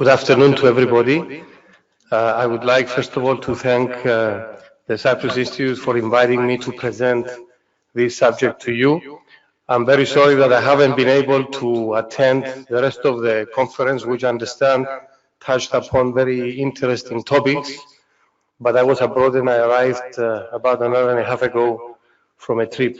Good afternoon to everybody. I would like, first of all, to thank the Cyprus Institute for inviting me to present this subject to you. I'm very sorry that I haven't been able to attend the rest of the conference, which I understand touched upon very interesting topics, but I was abroad and I arrived about an hour and a half ago from a trip.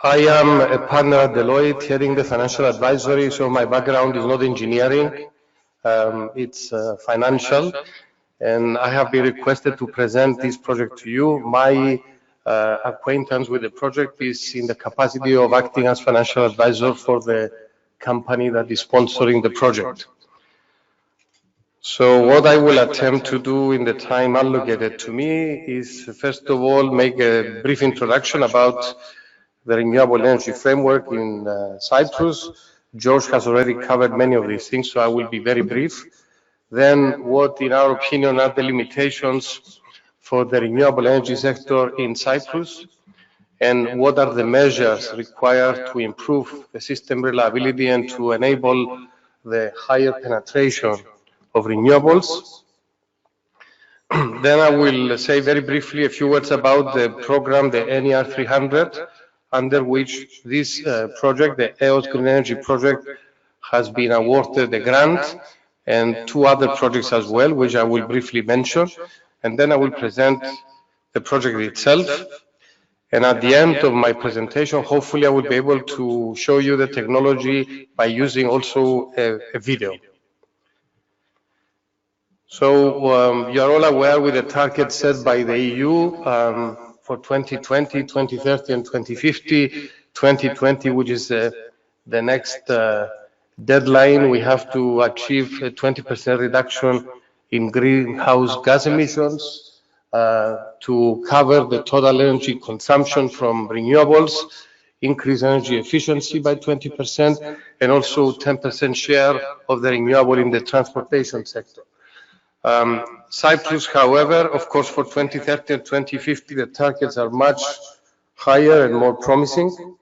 I am a partner at Deloitte, heading the financial advisory, so my background is not engineering, it's financial, and I have been requested to present this project to you. My acquaintance with the project is in the capacity of acting as financial advisor for the company that is sponsoring the project. So what I will attempt to do in the time allocated to me is, first of all, make a brief introduction about the renewable energy framework in Cyprus. George has already covered many of these things, so I will be very brief. Then what, in our opinion, are the limitations for the renewable energy sector in Cyprus, and what are the measures required to improve the system reliability and to enable the higher penetration of renewables. Then I will say very briefly a few words about the program, the NER 300, under which this project, the EOS Green Energy project, has been awarded a grant, and two other projects as well, which I will briefly mention. And then I will present the project itself. And at the end of my presentation, hopefully I will be able to show you the technology by using also a video. So you are all aware with the target set by the EU for 2020, 2030 and 2050. 2020, which is the next deadline, we have to achieve a 20% reduction in greenhouse gas emissions to cover the total energy consumption from renewables, increase energy efficiency by 20%, and also 10% share of the renewable in the transportation sector. Cyprus, however, of course, for 2030 and 2050, the targets are much higher and more promising,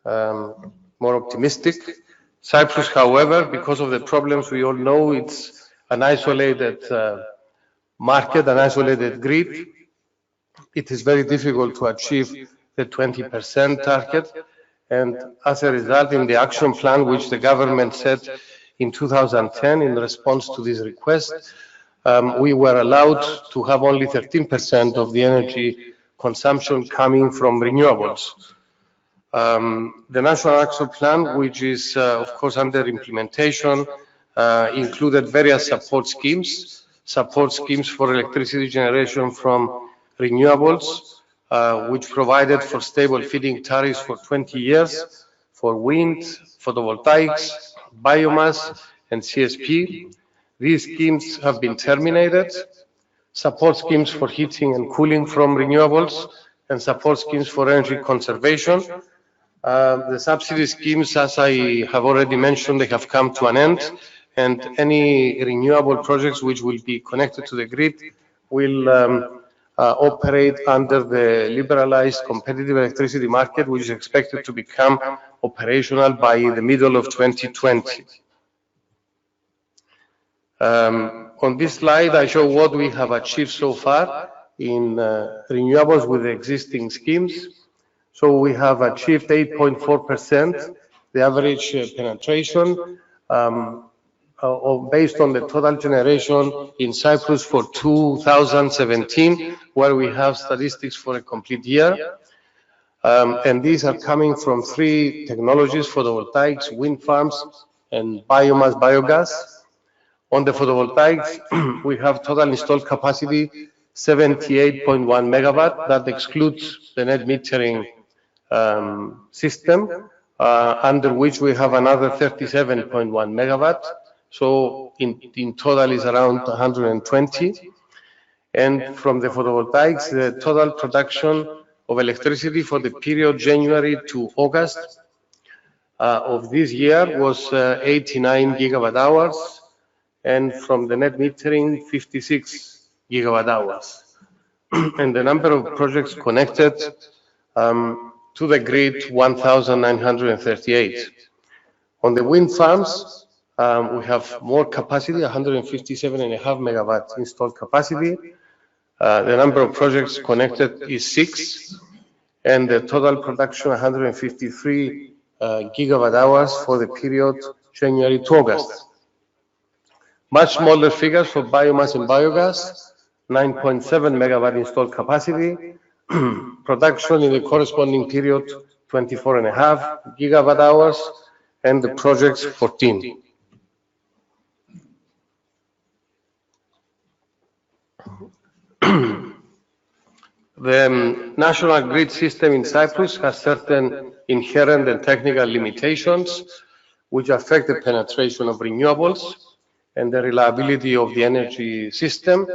more optimistic. Cyprus, however, because of the problems we all know, it's an isolated market, an isolated grid. It is very difficult to achieve the 20% target, and as a result, in the action plan which the government set in 2010 in response to this request, we were allowed to have only 13% of the energy consumption coming from renewables. The National Action Plan, which is of course under implementation, included various support schemes for electricity generation from renewables, which provided for stable feed-in tariffs for 20 years for wind, photovoltaics, biomass and CSP. These schemes have been terminated. Support schemes for heating and cooling from renewables and support schemes for energy conservation. The subsidy schemes, as I have already mentioned, they have come to an end, and any renewable projects which will be connected to the grid will operate under the liberalized competitive electricity market, which is expected to become operational by the middle of 2020. On this slide, I show what we have achieved so far in renewables with the existing schemes. So we have achieved 8.4%, the average penetration, based on the total generation in Cyprus for 2017, where we have statistics for a complete year. And these are coming from three technologies: photovoltaics, wind farms, and biomass, biogas. On the photovoltaics, we have total installed capacity 78.1 megawatt. That excludes the net metering system, under which we have another 37.1 megawatt. So in total is around 120. And from the photovoltaics, the total production of electricity for the period January to August of this year was 89 gigawatt hours, and from the net metering, 56 gigawatt hours. And the number of projects connected to the grid, 1,938. On the wind farms, we have more capacity, 157.5 megawatts installed capacity. The number of projects connected is 6, and the total production 153 gigawatt hours for the period January to August. Much smaller figures for biomass and biogas, 9.7 megawatt installed capacity, production in the corresponding period 24.5 gigawatt hours, and the projects 14. The national grid system in Cyprus has certain inherent and technical limitations which affect the penetration of renewables and the reliability of the energy system.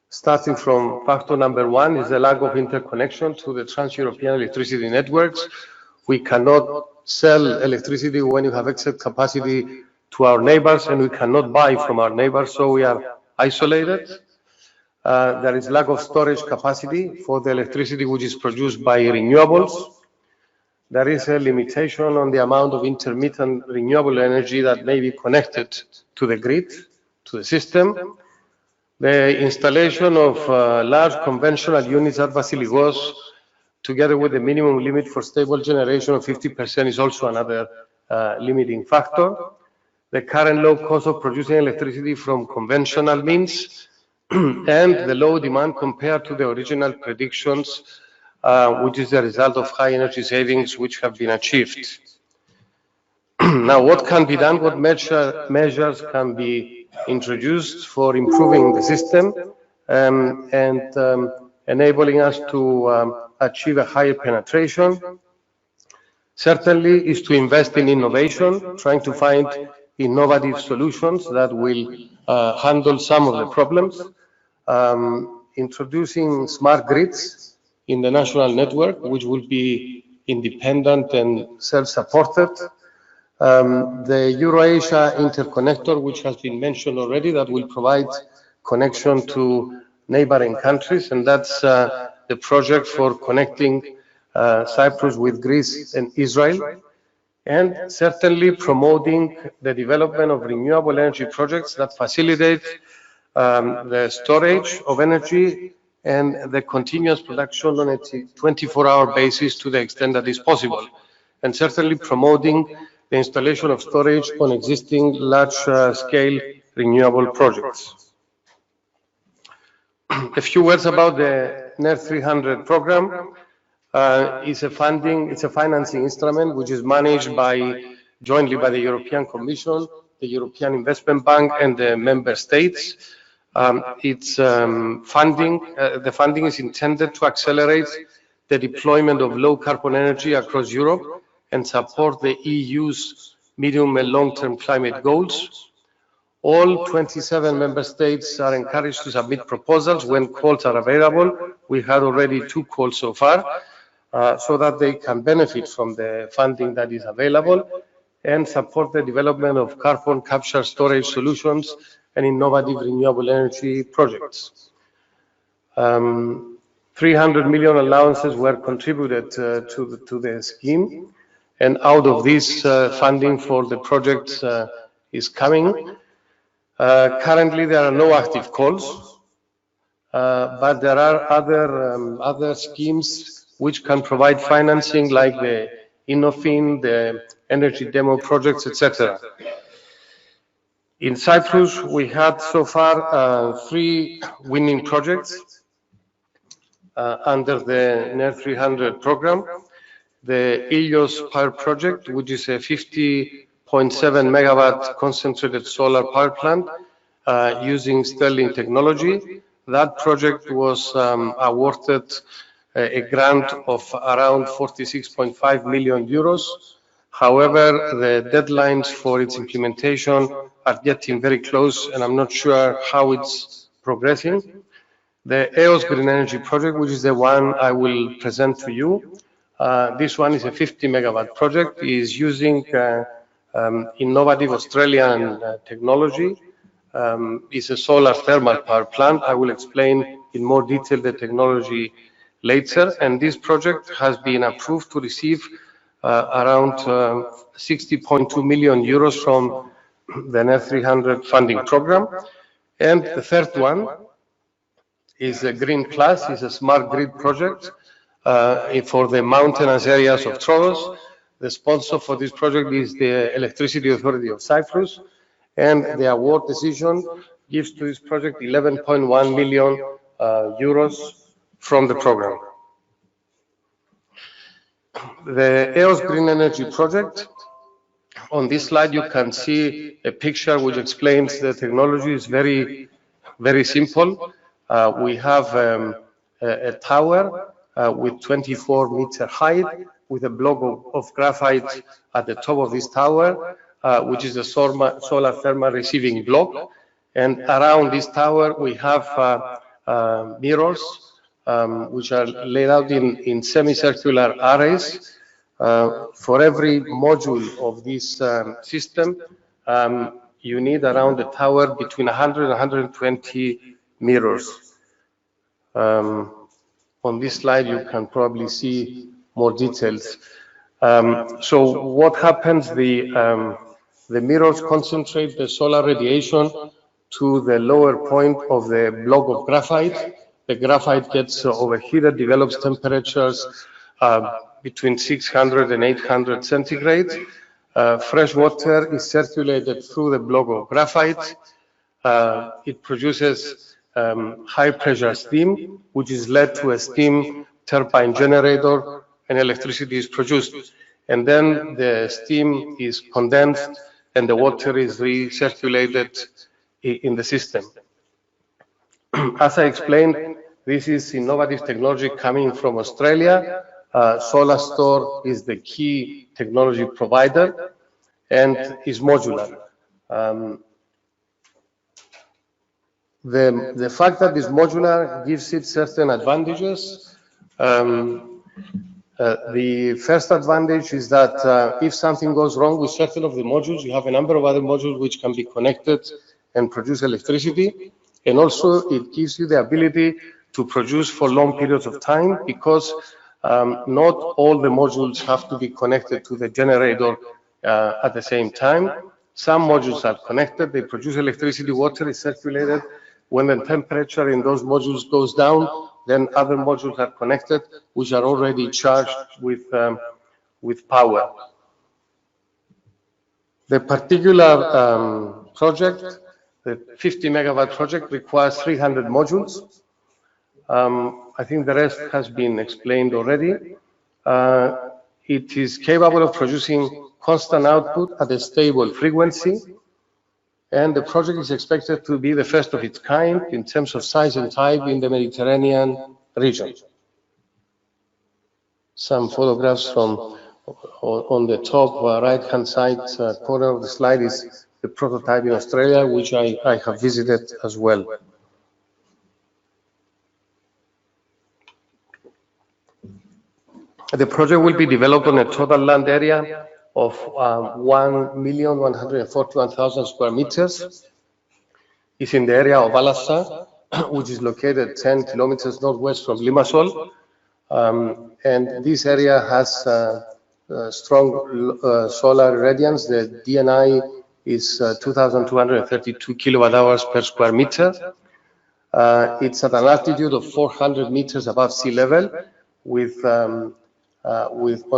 Starting from factor number 1 is the lack of interconnection to the trans-European electricity networks. We cannot sell electricity when you have excess capacity to our neighbors, and we cannot buy from our neighbors, so we are isolated. There is lack of storage capacity for the electricity which is produced by renewables. There is a limitation on the amount of intermittent renewable energy that may be connected to the grid, to the system. The installation of large conventional units at Vasiligos, together with the minimum limit for stable generation of 50%, is also another limiting factor. The current low cost of producing electricity from conventional means, and the low demand compared to the original predictions, which is the result of high energy savings which have been achieved. Now, what can be done? What measures can be introduced for improving the system and enabling us to achieve a higher penetration? Certainly is to invest in innovation, trying to find innovative solutions that will handle some of the problems. Introducing smart grids in the national network, which will be independent and self-supported. The Euro-Asia interconnector, which has been mentioned already, that will provide connection to neighboring countries, and that's the project for connecting Cyprus with Greece and Israel. And certainly promoting the development of renewable energy projects that facilitate the storage of energy and the continuous production on a 24-hour basis to the extent that is possible. And certainly promoting the installation of storage on existing large-scale renewable projects. A few words about the NER 300 program. It's a financing instrument which is managed jointly by the European Commission, the European Investment Bank, and the member states. The funding is intended to accelerate the deployment of low-carbon energy across Europe and support the EU's medium and long-term climate goals. All 27 member states are encouraged to submit proposals when calls are available. We had already 2 calls so far, so that they can benefit from the funding that is available and support the development of carbon capture storage solutions and innovative renewable energy projects. 300 million allowances were contributed to the scheme, and out of this funding for the projects is coming. Currently there are no active calls, but there are other schemes which can provide financing, like the Innofin, the energy demo projects, etc. In Cyprus, we had so far 3 winning projects under the NER 300 program. The EOS power project, which is a 50.7 megawatt concentrated solar power plant using Sterling technology. That project was awarded a grant of around 46.5 million euros. However, the deadlines for its implementation are getting very close, and I'm not sure how it's progressing. The EOS Green Energy project, which is the one I will present to you, this one is a 50 megawatt project, is using innovative Australian technology. It's a solar thermal power plant. I will explain in more detail the technology later, and this project has been approved to receive around 60.2 million euros from the NER 300 funding program. And the third one is a Green Plus, is a smart grid project for the mountainous areas of Troodos. The sponsor for this project is the Electricity Authority of Cyprus, and the award decision gives to this project 11.1 million euros from the program. The EOS Green Energy Project. On this slide, you can see a picture which explains the technology is very, very simple. We have a tower with 24-meter height with a block of graphite at the top of this tower, which is the solar thermal receiving block. And around this tower, we have mirrors, which are laid out in semicircular arrays. For every module of this system, you need around the tower between 100 and 120 mirrors. On this slide, you can probably see more details. So what happens? The mirrors concentrate the solar radiation to the lower point of the block of graphite. The graphite gets overheated, develops temperatures between 600 and 800 centigrade. Fresh water is circulated through the block of graphite. It produces high pressure steam, which is led to a steam turbine generator, and electricity is produced. And then the steam is condensed and the water is recirculated in the system. As I explained, this is innovative technology coming from Australia. SolarStore is the key technology provider and is modular. The fact that it's modular gives it certain advantages. The first advantage is that if something goes wrong with certain of the modules, you have a number of other modules which can be connected and produce electricity. And also it gives you the ability to produce for long periods of time, because not all the modules have to be connected to the generator at the same time. Some modules are connected, they produce electricity, water is circulated. When the temperature in those modules goes down, then other modules are connected, which are already charged with power. The particular project, the 50 megawatt project, requires 300 modules. I think the rest has been explained already. It is capable of producing constant output at a stable frequency, and the project is expected to be the first of its kind in terms of size and type in the Mediterranean region. Some photographs from on the top right-hand side corner of the slide is the prototype in Australia, which I have visited as well. The project will be developed on a total land area of 1,141,000 square meters. It's in the area of Alassa, which is located 10 kilometers northwest from Limassol. And this area has strong solar irradiance. The DNI is 2,232 kilowatt hours per square meter. It's at an altitude of 400 meters above sea level, with on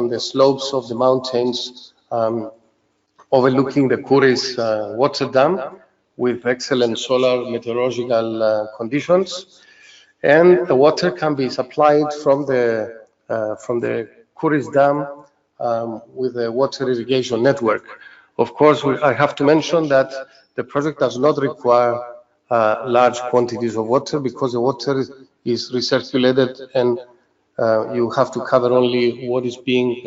the slopes of the mountains overlooking the Kyriakides water dam, with excellent solar meteorological conditions. And the water can be supplied from the Kyriakides dam with a water irrigation network. Of course, I have to mention that the project does not require large quantities of water, because the water is recirculated and you have to cover only what is being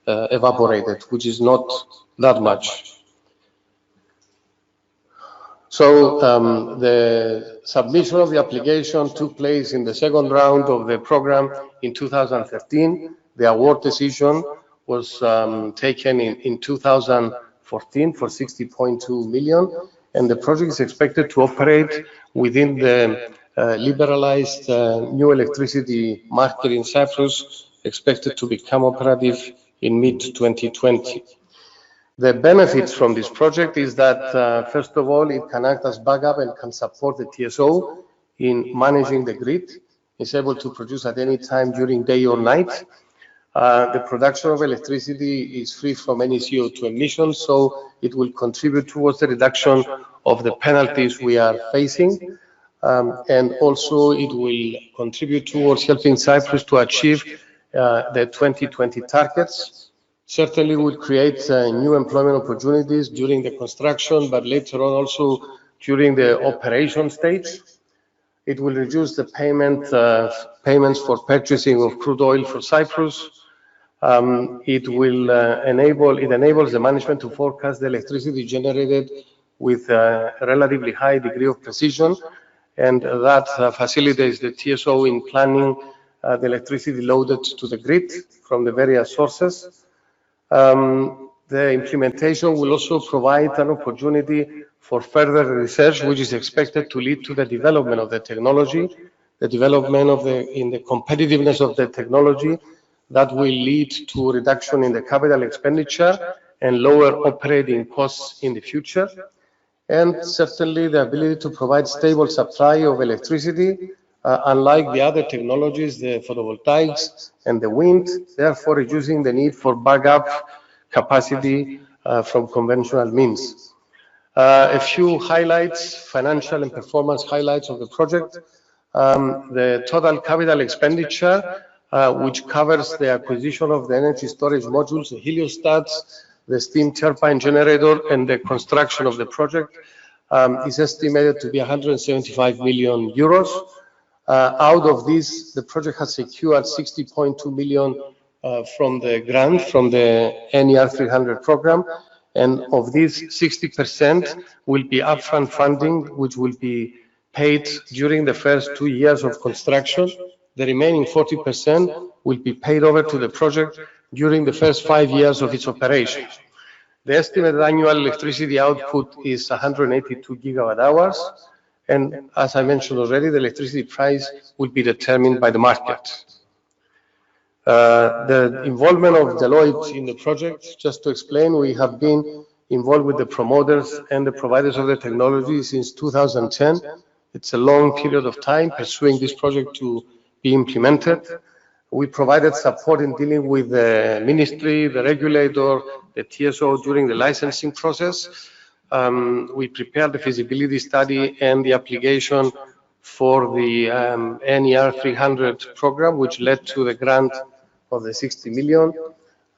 evaporated, which is not that much. So the submission of the application took place in the second round of the program in 2013. The award decision was taken in 2014 for 60.2 million, and the project is expected to operate within the liberalized new electricity market in Cyprus, expected to become operative in mid-2020. The benefits from this project is that, first of all, it can act as backup and can support the TSO in managing the grid. It's able to produce at any time during day or night. The production of electricity is free from any CO2 emissions, so it will contribute towards the reduction of the penalties we are facing. And also it will contribute towards helping Cyprus to achieve the 2020 targets. Certainly will create new employment opportunities during the construction, but later on also during the operation stage. It will reduce the payments for purchasing of crude oil for Cyprus. It enables the management to forecast the electricity generated with a relatively high degree of precision, and that facilitates the TSO in planning the electricity loaded to the grid from the various sources. The implementation will also provide an opportunity for further research, which is expected to lead to the development of the technology, the development of in the competitiveness of the technology that will lead to a reduction in the capital expenditure and lower operating costs in the future. And certainly the ability to provide stable supply of electricity, unlike the other technologies, the photovoltaics and the wind, therefore reducing the need for backup capacity from conventional means. A few highlights, financial and performance highlights of the project. The total capital expenditure, which covers the acquisition of the energy storage modules, the heliostats, the steam turbine generator, and the construction of the project, is estimated to be 175 million euros. Out of this, the project has secured 60.2 million from the grant from the NER 300 program, and of this 60% will be upfront funding, which will be paid during the first 2 years of construction. The remaining 40% will be paid over to the project during the first 5 years of its operation. The estimated annual electricity output is 182 gigawatt hours, and as I mentioned already, the electricity price will be determined by the market. The involvement of Deloitte in the project, just to explain, we have been involved with the promoters and the providers of the technology since 2010. It's a long period of time pursuing this project to be implemented. We provided support in dealing with the ministry, the regulator, the TSO during the licensing process. We prepared the feasibility study and the application for the NER 300 program, which led to the grant of the 60 million.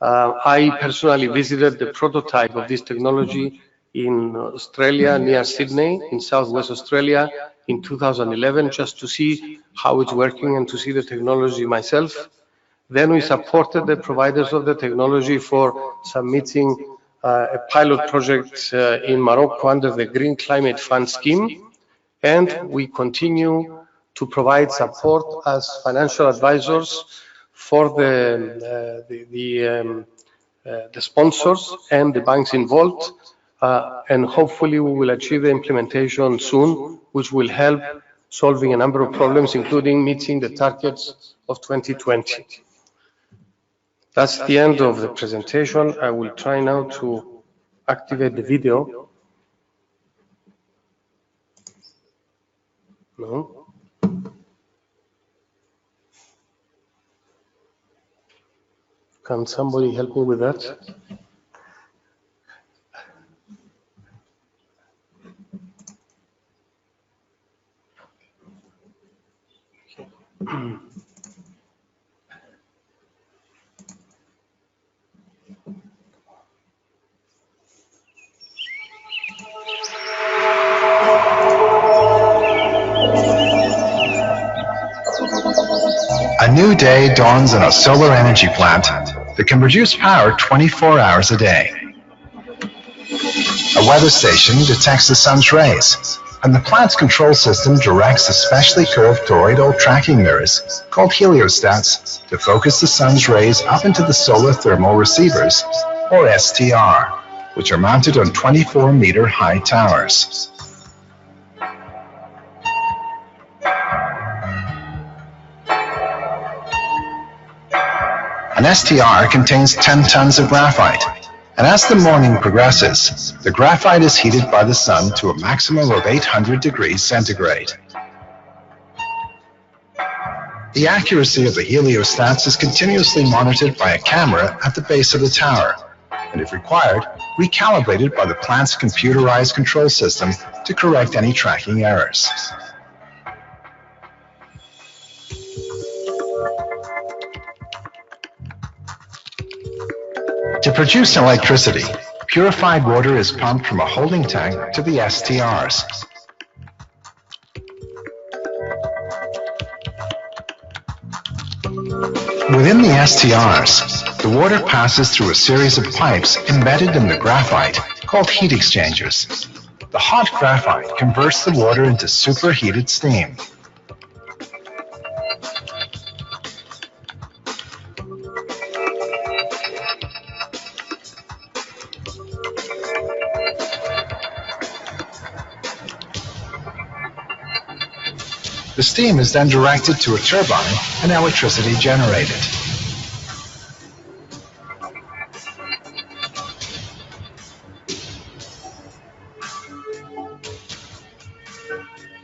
I personally visited the prototype of this technology in Australia, near Sydney, in southwest Australia, in 2011, just to see how it's working and to see the technology myself. Then we supported the providers of the technology for submitting a pilot project in Morocco under the Green Climate Fund scheme, and we continue to provide support as financial advisors for the sponsors and the banks involved, and hopefully we will achieve the implementation soon, which will help solving a number of problems, including meeting the targets of 2020. That's the end of the presentation. I will try now to activate the video. No? Can somebody help me with that? A new day dawns in a solar energy plant that can produce power 24 hours a day. A weather station detects the sun's rays, and the plant's control system directs the specially curved toroidal tracking mirrors, called heliostats, to focus the sun's rays up into the solar thermal receivers, or STR, which are mounted on 24-meter high towers. An STR contains 10 tons of graphite, and as the morning progresses, the graphite is heated by the sun to a maximum of 800 degrees centigrade. The accuracy of the heliostats is continuously monitored by a camera at the base of the tower, and if required, recalibrated by the plant's computerized control system to correct any tracking errors. To produce electricity, purified water is pumped from a holding tank to the STRs. Within the STRs, the water passes through a series of pipes embedded in the graphite called heat exchangers. The hot graphite converts the water into superheated steam. The steam is then directed to a turbine and electricity generated.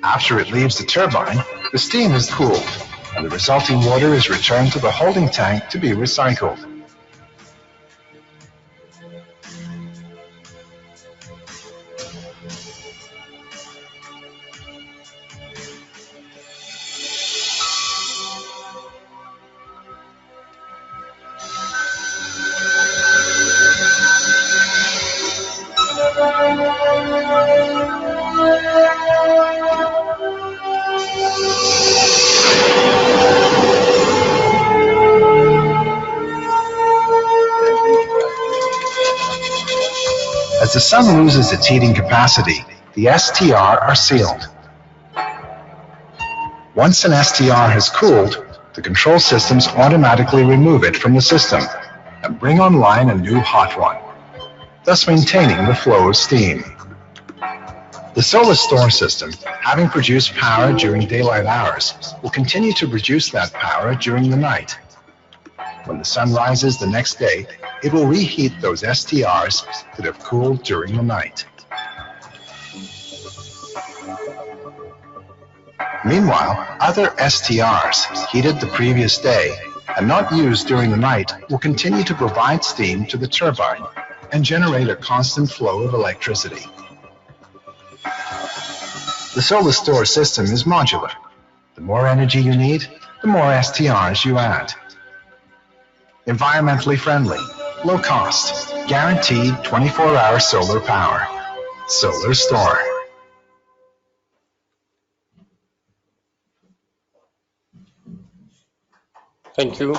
After it leaves the turbine, the steam is cooled, and the resulting water is returned to the holding tank to be recycled. As the sun loses its heating capacity, the STR are sealed. Once an STR has cooled, the control systems automatically remove it from the system and bring online a new hot one, thus maintaining the flow of steam. The solar store system, having produced power during daylight hours, will continue to produce that power during the night. When the sun rises the next day, it will reheat those STRs that have cooled during the night. Meanwhile, other STRs heated the previous day and not used during the night will continue to provide steam to the turbine and generate a constant flow of electricity. The solar store system is modular. The more energy you need, the more STRs you add. Environmentally friendly, low cost, guaranteed 24-hour solar power. Solar Store. Thank you.